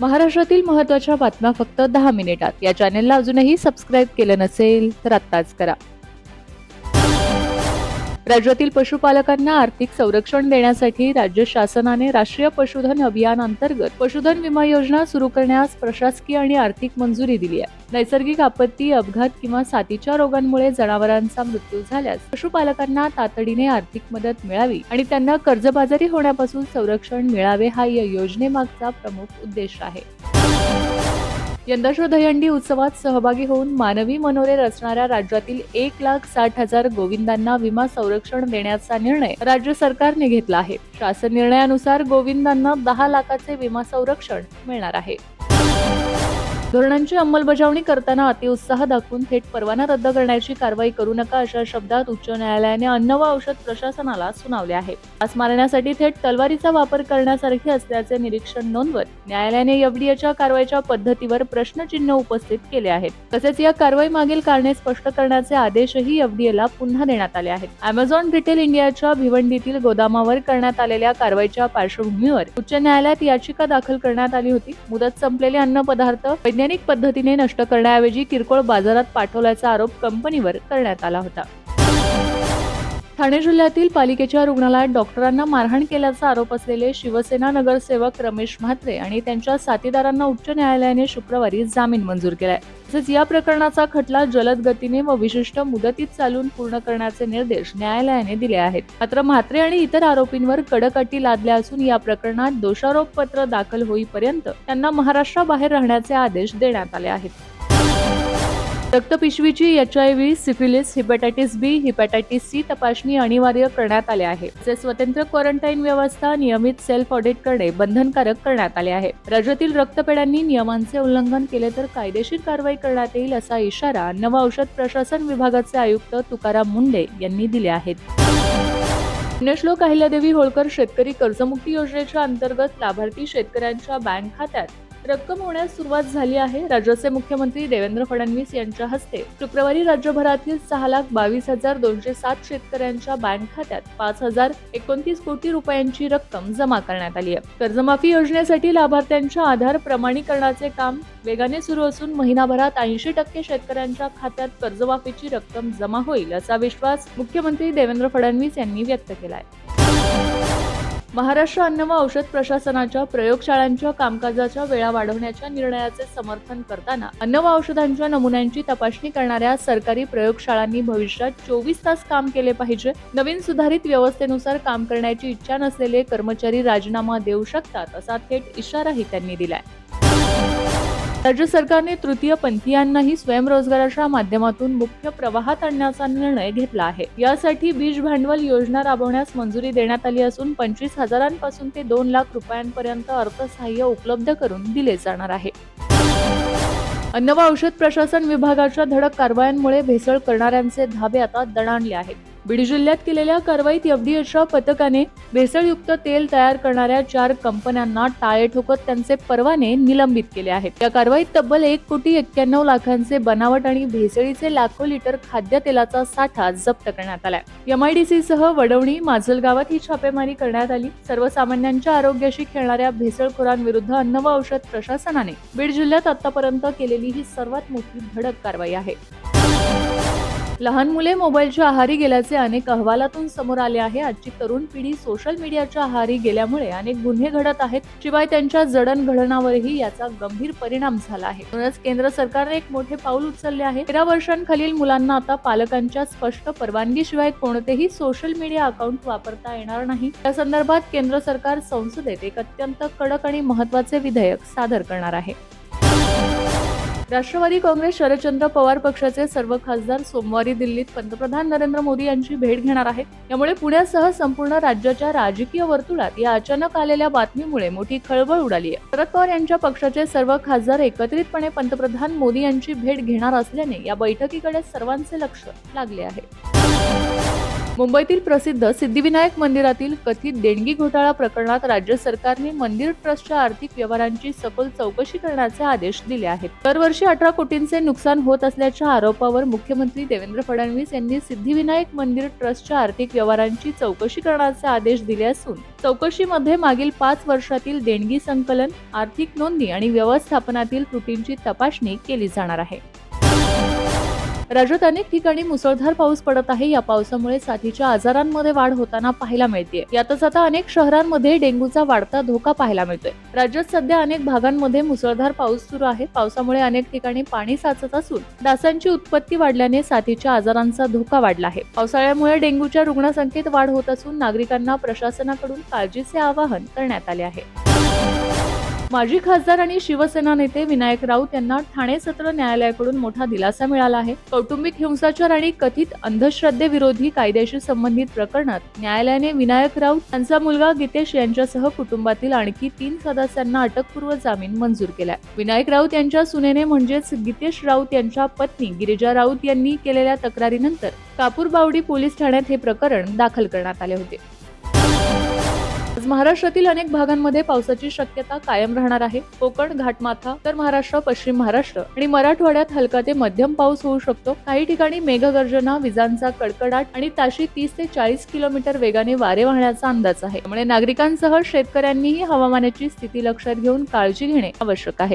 महाराष्ट्रातील महत्त्वाच्या बातम्या फक्त 10 मिनिटात. या चॅनेलला अजूनही सबस्क्राईब केलं नसेल तर आत्ताच करा. राज्यातील पशुपालकांना आर्थिक संरक्षण देण्यासाठी राज्य शासनाने राष्ट्रीय पशुधन अभियान अंतर्गत पशुधन विमा योजना सुरू करण्यास प्रशासकीय आणि आर्थिक मंजुरी दिली आहे. नैसर्गिक आपत्ती, अपघात किंवा साथीच्या रोगांमुळे जनावरांचा मृत्यू झाल्यास पशुपालकांना तातडीने आर्थिक मदत मिळावी आणि त्यांना कर्जबाजारी होण्यापासून संरक्षण मिळावे हा या योजनेमागचा प्रमुख उद्देश आहे. यंदाच्या दहीहंडी उत्सवात सहभागी होऊन मानवी मनोरे रचणाऱ्या राज्यातील 1,60,000 गोविंदांना विमा संरक्षण देण्याचा निर्णय राज्य सरकारने घेतला आहे. शासन निर्णयानुसार गोविंदांना 10 लाखाचे विमा संरक्षण मिळणार आहे. धोरणांची अंमलबजावणी करताना अतिउत्साह दाखवून थेट परवाना रद्द करण्याची कारवाई करू नका अशा शब्दात उच्च न्यायालयाने अन्न व औषध प्रशासनाला सुनावले आहे. फास मारण्यासाठी थेट तलवारीचा वापर करण्यासारखे असल्याचे निरीक्षण नोंदवत न्यायालयाने एफडीएच्या कारवाईच्या पद्धतीवर प्रश्नचिन्ह उपस्थित केले आहेत. तसेच या कारवाई मागील कारणे स्पष्ट करण्याचे आदेशही एफडीएला पुन्हा देण्यात आले आहेत. अॅमेझॉन रिटेल इंडियाच्या भिवंडीतील गोदामावर करण्यात आलेल्या कारवाईच्या पार्श्वभूमीवर उच्च न्यायालयात याचिका दाखल करण्यात आली होती. मुदत संपलेले अन्न पदार्थ वैज्ञानिक पद्धतीने नष्ट करण्याऐवजी किरकोळ बाजारात पाठवल्याचा आरोप कंपनीवर करण्यात आला होता. ठाणे जिल्ह्यातील पालिकेच्या रुग्णालयात डॉक्टरांना मारहाण केल्याचा आरोप असलेले शिवसेना नगरसेवक रमेश म्हात्रे आणि त्यांच्या साथीदारांना उच्च न्यायालयाने शुक्रवारी जामीन मंजूर केलाय. तसेच या प्रकरणाचा खटला जलद गतीने व विशिष्ट मुदतीत चालून पूर्ण करण्याचे निर्देश न्यायालयाने दिले आहेत. मात्र म्हात्रे आणि इतर आरोपींवर कडक अटी लादल्या असून या प्रकरणात दोषारोपपत्र दाखल होईपर्यंत त्यांना महाराष्ट्राबाहेर राहण्याचे आदेश देण्यात आले आहेत. रक्तपिशवीची HIV, syphilis, hepatitis B, hepatitis C तपासणी अनिवार्य करण्यात आले आहे. तसेच स्वतंत्र क्वारंटाईन व्यवस्था, नियमित सेल्फ ऑडिट करणे बंधनकारक करण्यात आले आहे. राज्यातील रक्तपेढ्यांनी नियमांचे उल्लंघन केले तर कायदेशीर कारवाई करण्यात येईल असा इशारा अन्न व औषध प्रशासन विभागाचे आयुक्त तुकाराम मुंडे यांनी दिले आहेत. पुण्यश्लोक अहिल्यादेवी होळकर शेतकरी कर्जमुक्ती योजनेच्या अंतर्गत लाभार्थी शेतकऱ्यांच्या बँक खात्यात रक्कम होण्यास सुरुवात झाली आहे. राज्याचे मुख्यमंत्री देवेंद्र फडणवीस यांच्या हस्ते शुक्रवारी राज्यभरातील 6,22,207 शेतकऱ्यांच्या बँक खात्यात 5,029 कोटी रुपयांची रक्कम जमा करण्यात आली आहे. कर्जमाफी योजनेसाठी लाभार्थ्यांच्या आधार प्रमाणीकरणाचे काम वेगाने सुरू असून महिनाभरात 80% शेतकऱ्यांच्या खात्यात कर्जमाफीची रक्कम जमा होईल असा विश्वास मुख्यमंत्री देवेंद्र फडणवीस यांनी व्यक्त केला आहे. महाराष्ट्र अन्न व औषध प्रशासनाच्या प्रयोगशाळांच्या कामकाजाच्या वेळा वाढवण्याच्या निर्णयाचे समर्थन करताना अन्न व औषधांच्या नमुन्यांची तपासणी करणाऱ्या सरकारी प्रयोगशाळांनी भविष्यात 24 तास काम केले पाहिजे. नवीन सुधारित व्यवस्थेनुसार काम करण्याची इच्छा नसलेले कर्मचारी राजीनामा देऊ शकतात असा थेट इशाराही त्यांनी दिलाय. राज्य सरकारने तृतीय पंथीयांनाही स्वयंरोजगाराच्या माध्यमातून मुख्य प्रवाहात आणण्याचा निर्णय घेतला आहे. यासाठी बीज भांडवल योजना राबवण्यास मंजुरी देण्यात आली असून 25,000 पासून ते 2 लाख रुपयांपर्यंत अर्थसहाय्य उपलब्ध करून दिले जाणार आहे. अन्न व औषध प्रशासन विभागाच्या धडक कारवायांमुळे भेसळ करणाऱ्यांचे धाबे आता दणाणले आहेत. बीड जिल्ह्यात केलेल्या कारवाईत एफडीएच्या पथकाने भेसळयुक्त तेल तयार करणाऱ्या 4 कंपन्यांना टाळे ठोकत त्यांचे परवाने निलंबित केले आहेत. या कारवाईत तब्बल 1,91 लाखांचे बनावट आणि भेसळीचे लाखो लिटर खाद्यतेलाचा साठा जप्त करण्यात आलाय. MIDC सह वडवणी, माजलगावात ही छापेमारी करण्यात आली. सर्वसामान्यांच्या आरोग्याशी खेळणाऱ्या भेसळखोरांविरुद्ध अन्न व औषध प्रशासनाने बीड जिल्ह्यात आतापर्यंत केलेली ही सर्वात मोठी धडक कारवाई आहे. लहान मुले मोबाईलच्या आहारी गेल्याचे अनेक अहवालातून समोर आले आहे. आजची तरुण पिढी सोशल मीडियाच्या आहारी गेल्यामुळे अनेक गुन्हे घडत आहेत. शिवाय त्यांच्या जडणघडणावरही याचा गंभीर परिणाम झाला आहे. म्हणूनच केंद्र सरकारने एक मोठे पाऊल उचलले आहे. 13 वर्षांखालील मुलांना आता पालकांच्या स्पष्ट परवानगीशिवाय कोणतेही सोशल मीडिया अकाउंट वापरता येणार नाही. या संदर्भात केंद्र सरकार संसदेत एक अत्यंत कडक आणि महत्त्वाचे विधेयक सादर करणार आहे. राष्ट्रवादी काँग्रेस शरदचंद्र पवार पक्षाचे सर्व खासदार सोमवारी दिल्लीत पंतप्रधान नरेंद्र मोदी यांची भेट घेणार आहेत. यामुळे पुण्यासह संपूर्ण राज्याच्या राजकीय वर्तुळात या अचानक आलेल्या बातमीमुळे मोठी खळबळ उडाली आहे. शरद पवार यांच्या पक्षाचे सर्व खासदार एकत्रितपणे पंतप्रधान मोदी यांची भेट घेणार असल्याने या बैठकीकडे सर्वांचे लक्ष लागले आहे. मुंबईतील प्रसिद्ध सिद्धिविनायक मंदिरातील कथित देणगी घोटाळा प्रकरणात राज्य सरकारने मंदिर ट्रस्टच्या आर्थिक व्यवहारांची सखोल चौकशी करण्याचे आदेश दिले आहेत. दरवर्षी 18 कोटींचे नुकसान होत असल्याच्या आरोपावर मुख्यमंत्री देवेंद्र फडणवीस यांनी सिद्धिविनायक मंदिर ट्रस्टच्या आर्थिक व्यवहारांची चौकशी करण्याचे आदेश दिले असून चौकशीमध्ये मागील 5 वर्षातील देणगी संकलन, आर्थिक नोंदी आणि व्यवस्थापनातील त्रुटींची तपासणी केली जाणार आहे. राज्यात अनेक ठिकाणी मुसळधार पाऊस पडत आहे. या पावसामुळे साथीच्या आजारांमध्ये वाढ होताना पाहायला मिळते. यातच आता अनेक शहरांमध्ये डेंग्यूचा वाढता धोका पाहायला मिळतोय. राज्यात सध्या अनेक भागांमध्ये मुसळधार पाऊस सुरू आहे. पावसामुळे अनेक ठिकाणी पाणी साचत असून डासांची उत्पत्ती वाढल्याने साथीच्या आजारांचा धोका वाढला आहे. पावसाळ्यामुळे डेंग्यूच्या रुग्णसंख्येत वाढ होत असून नागरिकांना प्रशासनाकडून काळजीचे आवाहन करण्यात आले आहे. माजी खासदार आणि शिवसेना नेते विनायक राऊत यांना ठाणे सत्र न्यायालयाकडून मोठा दिलासा मिळाला आहे. कौटुंबिक हिंसाचार आणि कथित अंधश्रद्धेविरोधी कायद्याशी संबंधित प्रकरणात न्यायालयाने विनायक राऊत यांचा मुलगा गीतेश यांच्यासह कुटुंबातील आणखी 3 सदस्यांना अटकपूर्व जामीन मंजूर केलाय. विनायक राऊत यांच्या सुनेने म्हणजेच गीतेश राऊत यांच्या पत्नी गिरिजा राऊत यांनी केलेल्या तक्रारीनंतर कापूरबावडी पोलीस ठाण्यात हे प्रकरण दाखल करण्यात आले होते. आज महाराष्ट्रातील अनेक भागांमध्ये पावसाची शक्यता कायम राहणार आहे. कोकण, घाटमाथा, उत्तर महाराष्ट्र, पश्चिम महाराष्ट्र आणि मराठवाड्यात हलका ते मध्यम पाऊस होऊ शकतो. काही ठिकाणी मेघगर्जना, विजांचा कडकडाट आणि ताशी 30 ते 40 किलोमीटर वेगाने वारे वाहण्याचा अंदाज आहे. त्यामुळे नागरिकांसह शेतकऱ्यांनीही हवामानाची स्थिती लक्षात घेऊन काळजी घेणे आवश्यक आहे.